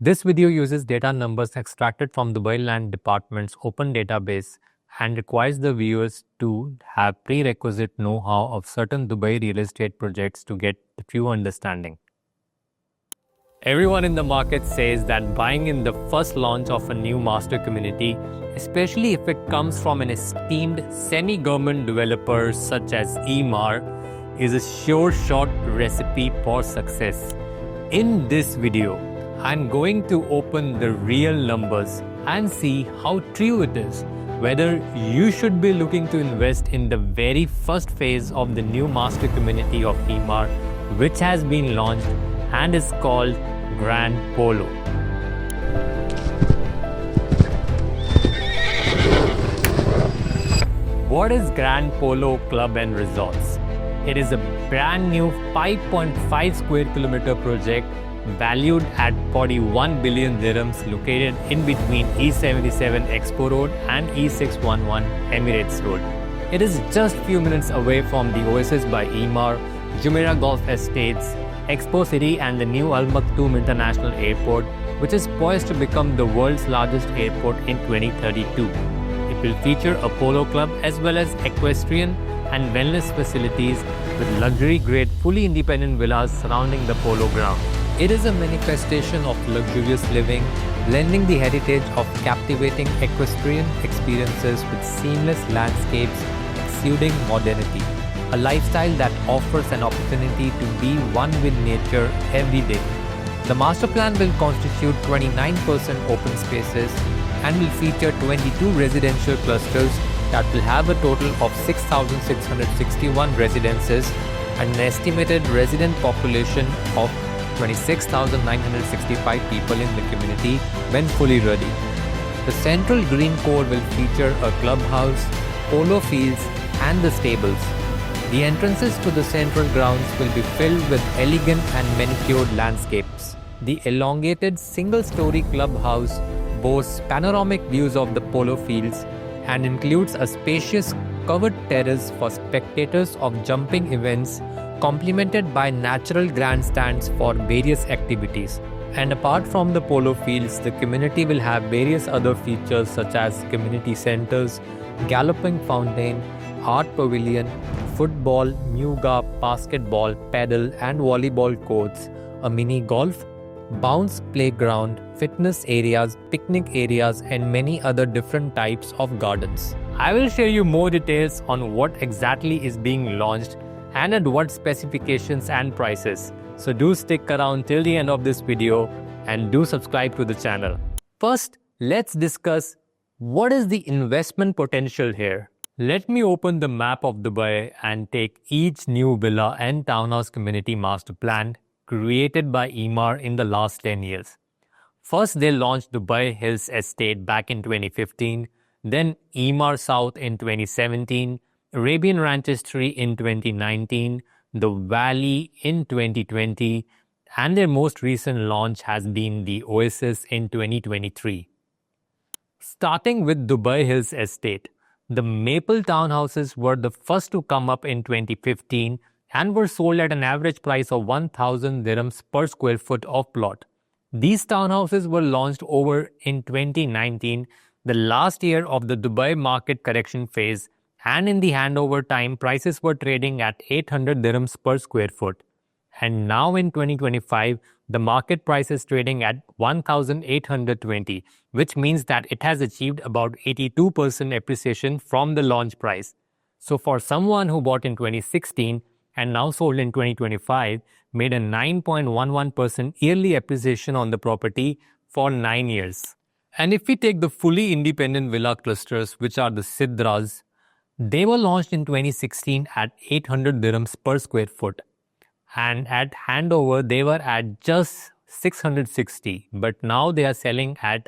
This video uses data numbers extracted from Dubai Land Department's open database and requires the viewers to have prerequisite know-how of certain Dubai real estate projects to get the true understanding. Everyone in the market says that buying in the first launch of a new master community, especially if it comes from an esteemed semi-government developer such as EMAAR, is a sure shot recipe for success. In this video, I'm going to open the real numbers and see how true it is, whether you should be looking to invest in the very first phase of the new master community of EMAAR, which has been launched and is called Grand Polo. What is Grand Polo Club and Resorts? It is a brand new 5.5 square kilometer project valued at 41 billion dirhams located in between E77 Expo Road and E611 Emirates Road. It is just few minutes away from the Oasis by EMAAR, Jumeirah Golf Estates, Expo City and the new Al Maktoum International Airport, which is poised to become the world's largest airport in 2032. It will feature a polo club as well as equestrian and wellness facilities with luxury-grade fully independent villas surrounding the polo ground. It is a manifestation of luxurious living, blending the heritage of captivating equestrian experiences with seamless landscapes exuding modernity. A lifestyle that offers an opportunity to be one with nature every day. The master plan will constitute 29% open spaces and will feature 22 residential clusters that will have a total of 6,661 residences and an estimated resident population of 26,965 people in the community when fully ready. The central green core will feature a clubhouse, polo fields and the stables. The entrances to the central grounds will be filled with elegant and manicured landscapes. The elongated single-story clubhouse boasts panoramic views of the polo fields and includes a spacious covered terrace for spectators of jumping events, complemented by natural grandstands for various activities. And apart from the polo fields, the community will have various other features such as community centers, galloping fountain, art pavilion, football, muga, basketball, paddle and volleyball courts, a mini golf, bounce playground, fitness areas, picnic areas and many other different types of gardens. I will share you more details on what exactly is being launched and at what specifications and prices. So do stick around till the end of this video and do subscribe to the channel. First, let's discuss what is the investment potential here. Let me open the map of Dubai and take each new villa and townhouse community master plan created by EMAAR in the last 10 years. First, they launched Dubai Hills Estate back in 2015, then EMAAR South in 2017, Arabian Ranches 3 in 2019, The Valley in 2020, and their most recent launch has been the Oasis in 2023. Starting with Dubai Hills Estate, the Maple townhouses were the first to come up in 2015 and were sold at an average price of 1,000 dirhams per square foot of plot. These townhouses were launched over in 2019, the last year of the Dubai market correction phase, and in the handover time, prices were trading at 800 dirhams per square foot. And now in 2025, the market price is trading at 1,820, which means that it has achieved about 82% appreciation from the launch price. So for someone who bought in 2016 and now sold in 2025, made a 9.11% yearly appreciation on the property for 9 years. And if we take the fully independent villa clusters, which are the Sidras, they were launched in 2016 at 800 dirhams per square foot. And at handover, they were at just 660, but now they are selling at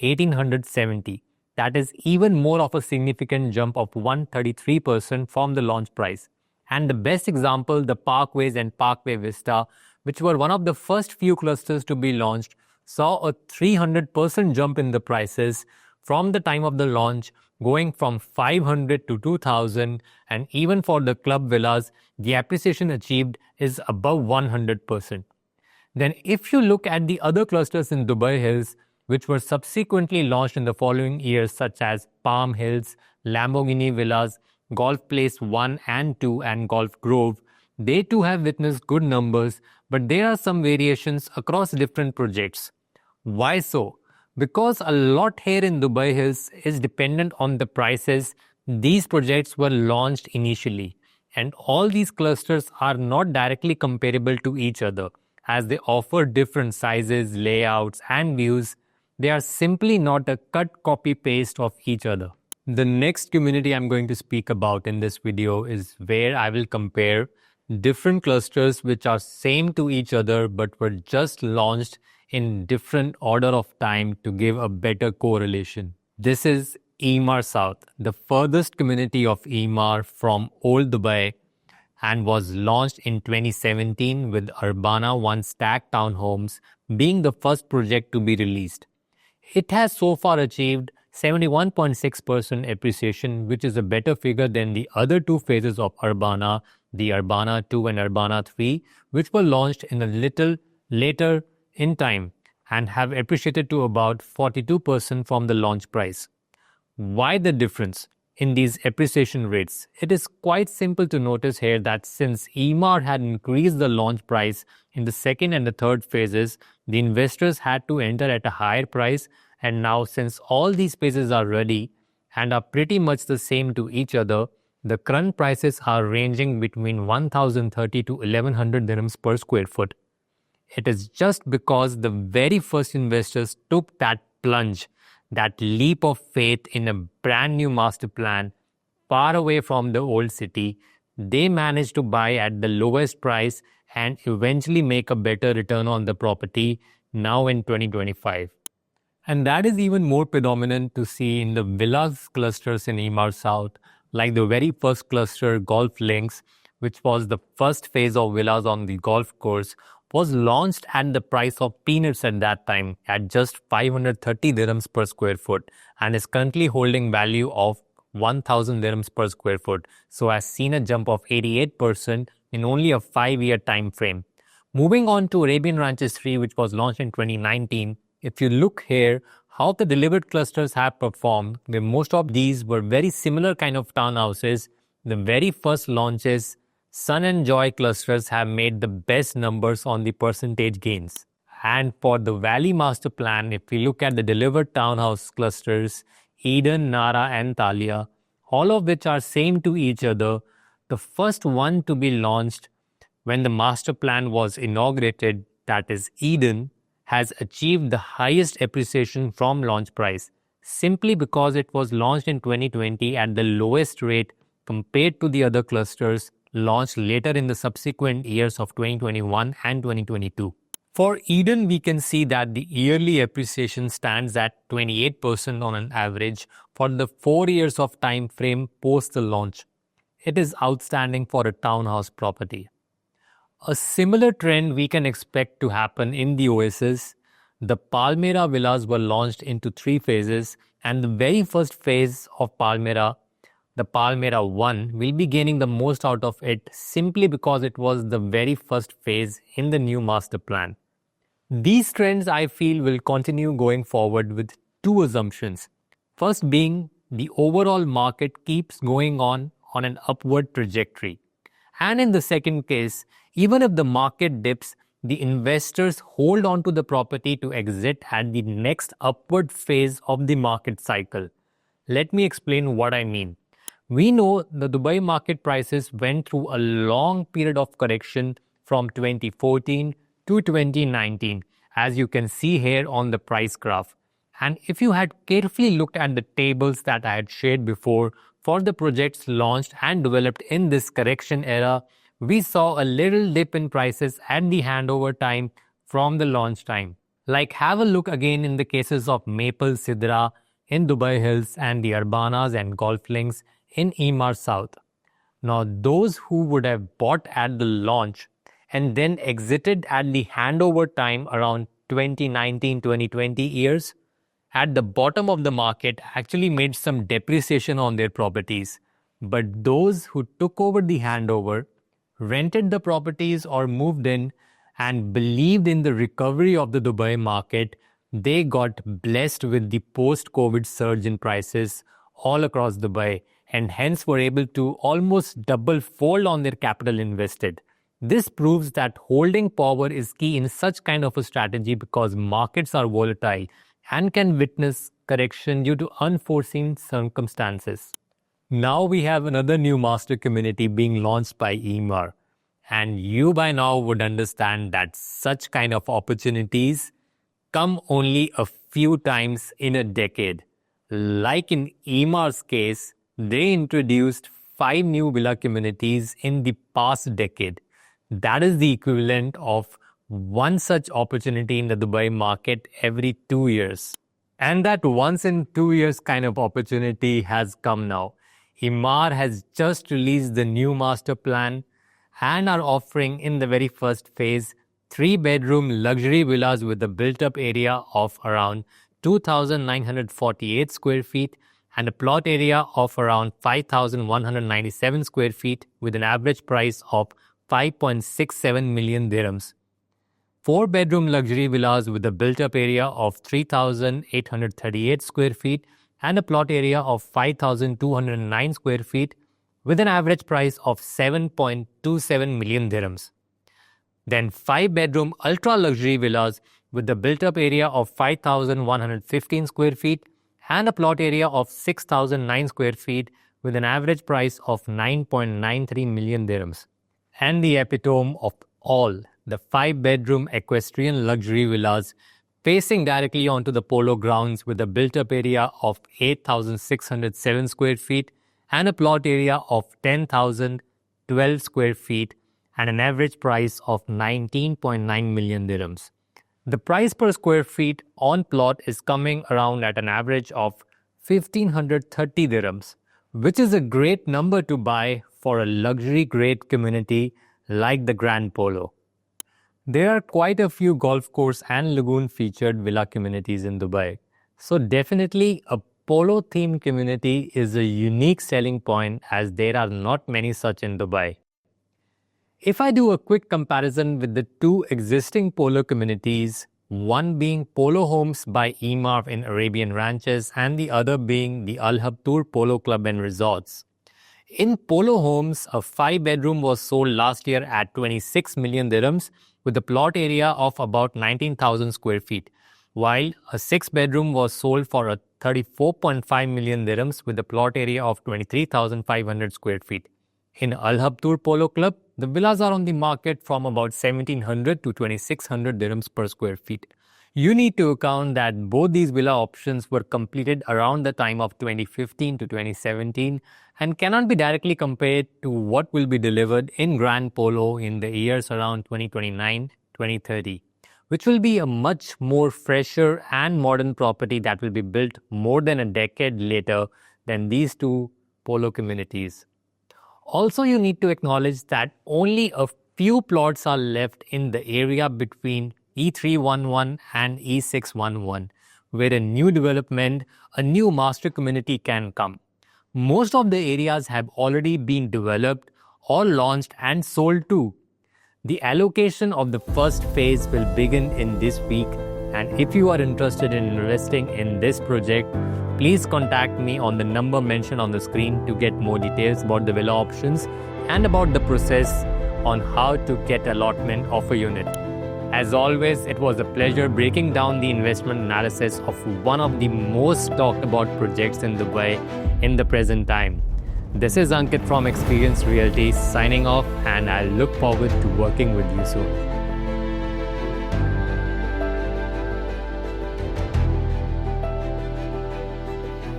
1870. That is even more of a significant jump of 133% from the launch price. And the best example, the Parkways and Parkway Vista, which were one of the first few clusters to be launched, saw a 300% jump in the prices from the time of the launch, going from 500 to 2,000, and even for the club villas, the appreciation achieved is above 100%. Then if you look at the other clusters in Dubai Hills, which were subsequently launched in the following years, such as Palm Hills, Lamborghini Villas, Golf Place 1 and 2, and Golf Grove, they too have witnessed good numbers, but there are some variations across different projects. Why so? Because a lot here in Dubai Hills is dependent on the prices these projects were launched initially, and all these clusters are not directly comparable to each other as they offer different sizes, layouts, and views. They are simply not a cut copy paste of each other. The next community I'm going to speak about in this video is where I will compare different clusters which are same to each other but were just launched in different order of time to give a better correlation. This is EMAAR South, the furthest community of EMAAR from Old Dubai, and was launched in 2017 with Urbana 1 stack townhomes being the first project to be released. It has so far achieved 71.6% appreciation, which is a better figure than the other two phases of Urbana, the Urbana 2 and Urbana 3, which were launched in a little later in time and have appreciated to about 42% from the launch price. Why the difference in these appreciation rates? It is quite simple to notice here that since EMAAR had increased the launch price in the second and the third phases, the investors had to enter at a higher price, and now since all these phases are ready and are pretty much the same to each other, the current prices are ranging between 1030 to 1100 dirhams per square foot. It is just because the very first investors took that plunge, that leap of faith in a brand new master plan far away from the old city. They managed to buy at the lowest price and eventually make a better return on the property now in 2025. And that is even more predominant to see in the villas clusters in EMAAR South, like the very first cluster, Golf Links, which was the first phase of villas on the golf course, was launched at the price of peanuts at that time at just 530 dirhams per square foot and is currently holding value of 1000 dirhams per square foot. So has seen a jump of 88% in only a 5-year time frame. Moving on to Arabian Ranches 3, which was launched in 2019, if you look here, how the delivered clusters have performed, where most of these were very similar kind of townhouses, the very first launches, Sun and Joy clusters have made the best numbers on the percentage gains. And for the Valley Master Plan, if we look at the delivered townhouse clusters, Eden, Nara and Thalia, all of which are same to each other, the first one to be launched when the master plan was inaugurated, that is Eden, has achieved the highest appreciation from launch price simply because it was launched in 2020 at the lowest rate compared to the other clusters launched later in the subsequent years of 2021 and 2022. For Eden, we can see that the yearly appreciation stands at 28% on an average for the 4 years of time frame post the launch. It is outstanding for a townhouse property. A similar trend we can expect to happen in the Oasis. The Palmyra villas were launched into 3 phases, and the very first phase of Palmyra, the Palmyra 1, will be gaining the most out of it simply because it was the very first phase in the new master plan. These trends, I feel, will continue going forward with 2 assumptions. First being the overall market keeps going on an upward trajectory. And in the second case, even if the market dips, the investors hold on to the property to exit at the next upward phase of the market cycle. Let me explain what I mean. We know the Dubai market prices went through a long period of correction from 2014 to 2019, as you can see here on the price graph. And if you had carefully looked at the tables that I had shared before for the projects launched and developed in this correction era, we saw a little dip in prices at the handover time from the launch time. Like, have a look again in the cases of Maple Sidra in Dubai Hills and the Urbanas and Golf Links in EMAAR South. Now, those who would have bought at the launch and then exited at the handover time around 2019-2020 years, at the bottom of the market actually made some depreciation on their properties. But those who took over the handover, rented the properties or moved in and believed in the recovery of the Dubai market, they got blessed with the post-COVID surge in prices all across Dubai and hence were able to almost double-fold on their capital invested. This proves that holding power is key in such kind of a strategy because markets are volatile and can witness correction due to unforeseen circumstances. Now we have another new master community being launched by EMAAR. And you by now would understand that such kind of opportunities come only a few times in a decade. Like in EMAAR's case, they introduced 5 new villa communities in the past decade. That is the equivalent of one such opportunity in the Dubai market every 2 years. And that once in 2 years kind of opportunity has come now. EMAAR has just released the new master plan and are offering in the very first phase 3-bedroom luxury villas with a built-up area of around 2,948 square feet and a plot area of around 5,197 square feet with an average price of 5.67 million dirhams. 4-bedroom luxury villas with a built-up area of 3,838 square feet and a plot area of 5,209 square feet with an average price of 7.27 million dirhams. Then 5-bedroom ultra-luxury villas with a built-up area of 5,115 square feet and a plot area of 6,009 square feet with an average price of 9.93 million dirhams. And the epitome of all, the 5-bedroom Equestrian luxury villas facing directly onto the Polo grounds with a built-up area of 8,607 square feet and a plot area of 10,012 square feet and an average price of 19.9 million dirhams. The price per square feet on plot is coming around at an average of 1,530 dirhams, which is a great number to buy for a luxury grade community like the Grand Polo. There are quite a few golf course and lagoon featured villa communities in Dubai. So definitely a Polo themed community is a unique selling point as there are not many such in Dubai. If I do a quick comparison with the 2 existing Polo communities, one being Polo Homes by EMAAR in Arabian Ranches and the other being the Al Habtoor Polo Club and Resorts. In Polo Homes, a 5-bedroom was sold last year at 26 million dirhams with a plot area of about 19,000 square feet, while a 6-bedroom was sold for a 34.5 million dirhams with a plot area of 23,500 square feet. In Al Habtoor Polo Club, the villas are on the market from about 1,700 to 2,600 dirhams per square feet. You need to account that both these villa options were completed around the time of 2015 to 2017 and cannot be directly compared to what will be delivered in Grand Polo in the years around 2029-2030, which will be a much more fresher and modern property that will be built more than a decade later than these 2 Polo communities. Also, you need to acknowledge that only a few plots are left in the area between E311 and E611, where a new development, a new master community can come. Most of the areas have already been developed or launched and sold too. The allocation of the first phase will begin in this week, and if you are interested in investing in this project, please contact me on the number mentioned on the screen to get more details about the villa options and about the process on how to get allotment of a unit. As always, it was a pleasure breaking down the investment analysis of one of the most talked about projects in Dubai in the present time. This is Ankit from Experience Realty signing off, and I look forward to working with you soon.